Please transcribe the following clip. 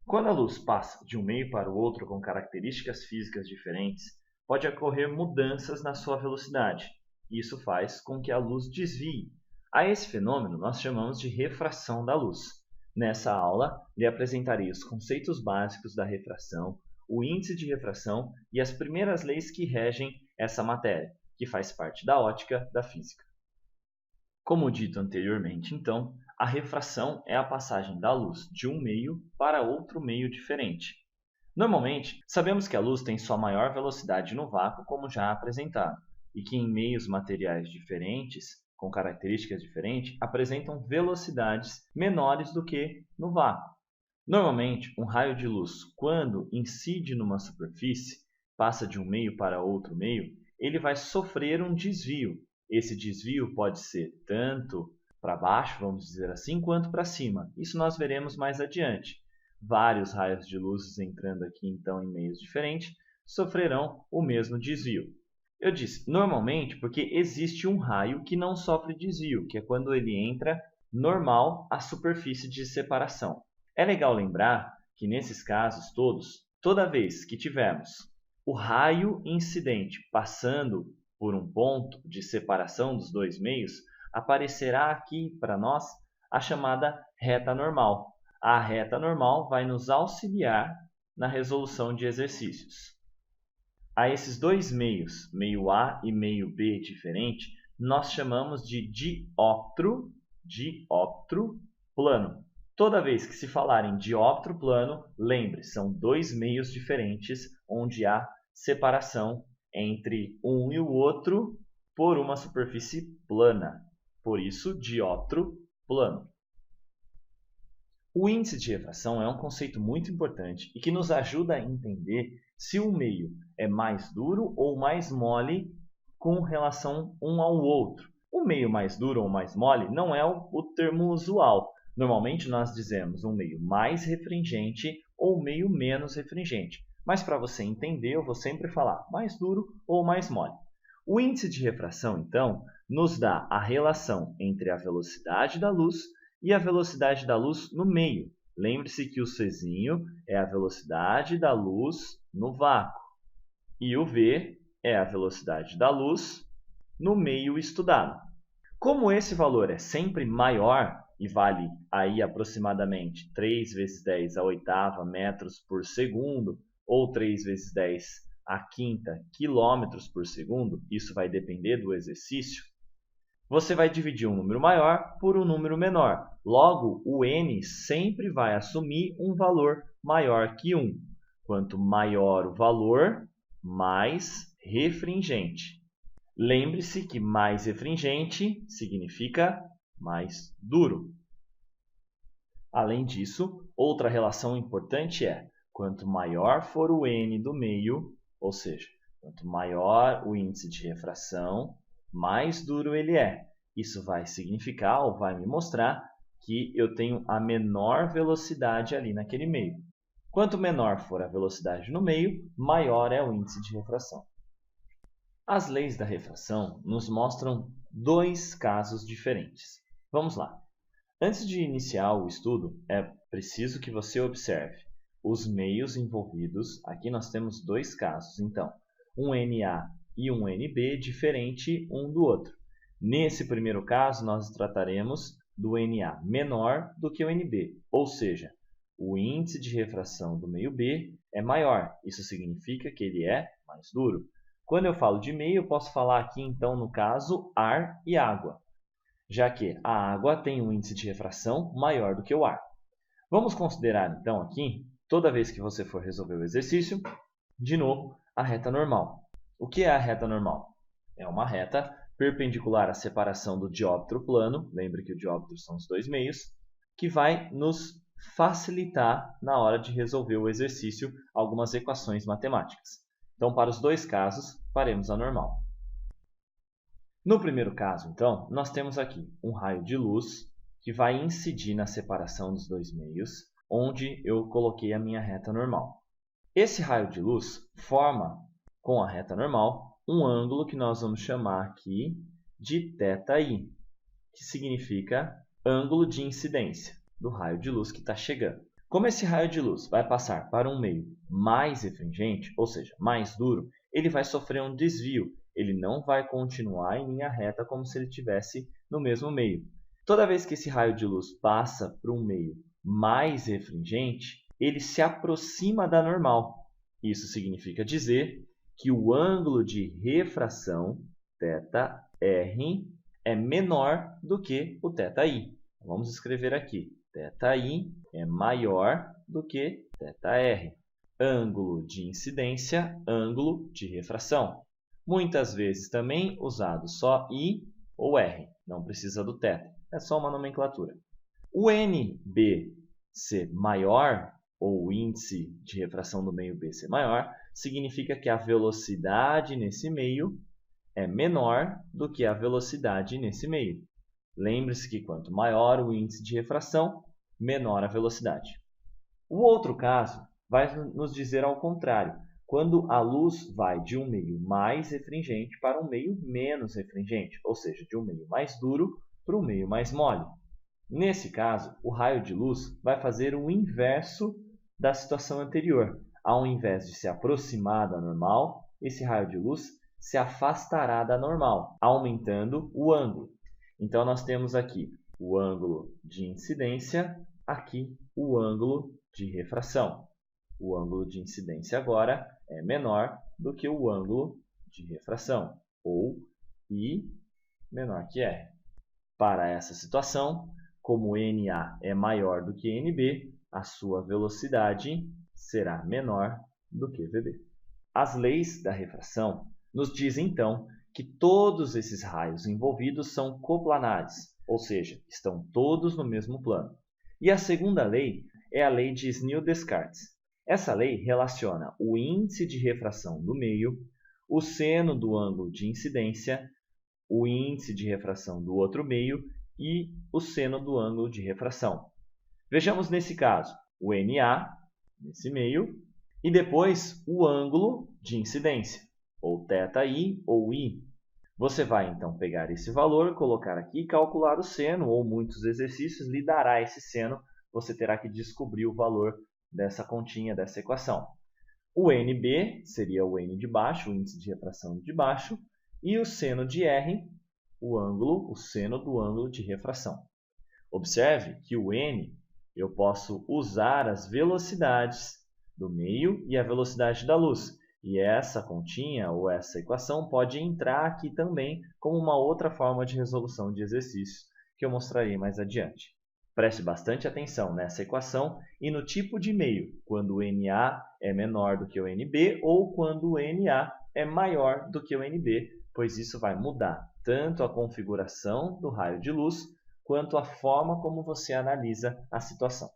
Quando a luz passa de um meio para o outro com características físicas diferentes, pode ocorrer mudanças na sua velocidade. Isso faz com que a luz desvie. A esse fenômeno nós chamamos de refração da luz. Nessa aula, lhe apresentarei os conceitos básicos da refração, o índice de refração e as primeiras leis que regem essa matéria, que faz parte da ótica da física. Como dito anteriormente, então, a refração é a passagem da luz de um meio para outro meio diferente. Normalmente, sabemos que a luz tem sua maior velocidade no vácuo, como já apresentado, e que em meios materiais diferentes, com características diferentes, apresentam velocidades menores do que no vácuo. Normalmente, um raio de luz, quando incide numa superfície, passa de um meio para outro meio, ele vai sofrer um desvio. Esse desvio pode ser tanto para baixo, vamos dizer assim, quanto para cima. Isso nós veremos mais adiante. Vários raios de luz entrando aqui, então, em meios diferentes, sofrerão o mesmo desvio. Eu disse normalmente porque existe um raio que não sofre desvio, que é quando ele entra normal à superfície de separação. É legal lembrar que nesses casos todos, toda vez que tivermos o raio incidente passando por um ponto de separação dos dois meios, aparecerá aqui para nós a chamada reta normal. A reta normal vai nos auxiliar na resolução de exercícios. A esses dois meios, meio A e meio B diferente, nós chamamos de dióptro plano. Toda vez que se falar em dióptro plano, lembre, são dois meios diferentes onde há separação entre um e o outro por uma superfície plana. Por isso, dióptro plano. O índice de refração é um conceito muito importante e que nos ajuda a entender se um meio é mais duro ou mais mole com relação um ao outro. O meio mais duro ou mais mole não é o termo usual. Normalmente nós dizemos um meio mais refringente ou meio menos refringente. Mas para você entender, eu vou sempre falar mais duro ou mais mole. O índice de refração, então, nos dá a relação entre a velocidade da luz e a velocidade da luz no meio. Lembre-se que o Czinho é a velocidade da luz no vácuo e o V é a velocidade da luz no meio estudado. Como esse valor é sempre maior e vale aí aproximadamente 3 vezes 10 a oitava metros por segundo ou 3 vezes 10 a quinta quilômetros por segundo, isso vai depender do exercício, você vai dividir um número maior por um número menor. Logo, o n sempre vai assumir um valor maior que 1. Quanto maior o valor, mais refringente. Lembre-se que mais refringente significa mais duro. Além disso, outra relação importante é quanto maior for o n do meio, ou seja, quanto maior o índice de refração, mais duro ele é. Isso vai significar ou vai me mostrar que eu tenho a menor velocidade ali naquele meio. Quanto menor for a velocidade no meio, maior é o índice de refração. As leis da refração nos mostram dois casos diferentes. Vamos lá. Antes de iniciar o estudo, é preciso que você observe os meios envolvidos. Aqui nós temos dois casos, então, um Na e um Nb diferente um do outro. Nesse primeiro caso, nós trataremos do Na menor do que o Nb, ou seja, o índice de refração do meio B é maior. Isso significa que ele é mais duro. Quando eu falo de meio, eu posso falar aqui, então, no caso, ar e água, já que a água tem um índice de refração maior do que o ar. Vamos considerar, então, aqui, toda vez que você for resolver o exercício, de novo, a reta normal. O que é a reta normal? É uma reta perpendicular à separação do dióptro plano, lembre que o dióptro são os dois meios, que vai nos facilitar na hora de resolver o exercício algumas equações matemáticas. Então, para os dois casos, faremos a normal. No primeiro caso, então, nós temos aqui um raio de luz que vai incidir na separação dos dois meios, onde eu coloquei a minha reta normal. Esse raio de luz forma, com a reta normal, um ângulo que nós vamos chamar aqui de θi, que significa ângulo de incidência do raio de luz que está chegando. Como esse raio de luz vai passar para um meio mais efringente, ou seja, mais duro, ele vai sofrer um desvio. Ele não vai continuar em linha reta como se ele estivesse no mesmo meio. Toda vez que esse raio de luz passa por um meio mais refringente, ele se aproxima da normal. Isso significa dizer que o ângulo de refração, θr, é menor do que o θi. Vamos escrever aqui. θi é maior do que θr. Ângulo de incidência, ângulo de refração. Muitas vezes também usado só I ou R, não precisa do θ, é só uma nomenclatura. O NB ser maior, ou o índice de refração do meio B ser maior, significa que a velocidade nesse meio é menor do que a velocidade nesse meio. Lembre-se que quanto maior o índice de refração, menor a velocidade. O outro caso vai nos dizer ao contrário, quando a luz vai de um meio mais refringente para um meio menos refringente, ou seja, de um meio mais duro para um meio mais mole. Nesse caso, o raio de luz vai fazer o inverso da situação anterior. Ao invés de se aproximar da normal, esse raio de luz se afastará da normal, aumentando o ângulo. Então, nós temos aqui o ângulo de incidência, aqui o ângulo de refração. O ângulo de incidência agora é menor do que o ângulo de refração, ou I menor que R. Para essa situação, como NA é maior do que NB, a sua velocidade será menor do que VB. As leis da refração nos dizem, então, que todos esses raios envolvidos são coplanares, ou seja, estão todos no mesmo plano. E a segunda lei é a lei de Snell-Descartes. Essa lei relaciona o índice de refração do meio, o seno do ângulo de incidência, o índice de refração do outro meio e o seno do ângulo de refração. Vejamos nesse caso o NA, nesse meio, e depois o ângulo de incidência, ou θi ou I. Você vai então pegar esse valor, colocar aqui e calcular o seno, ou muitos exercícios lhe dará esse seno, você terá que descobrir o valor dessa continha, dessa equação. O NB seria o N de baixo, o índice de refração de baixo, e o seno de R, o seno do ângulo de refração. Observe que o N, eu posso usar as velocidades do meio e a velocidade da luz. E essa continha, ou essa equação, pode entrar aqui também como uma outra forma de resolução de exercícios, que eu mostrarei mais adiante. Preste bastante atenção nessa equação e no tipo de meio, quando o NA é menor do que o NB ou quando o NA é maior do que o NB, pois isso vai mudar tanto a configuração do raio de luz quanto a forma como você analisa a situação.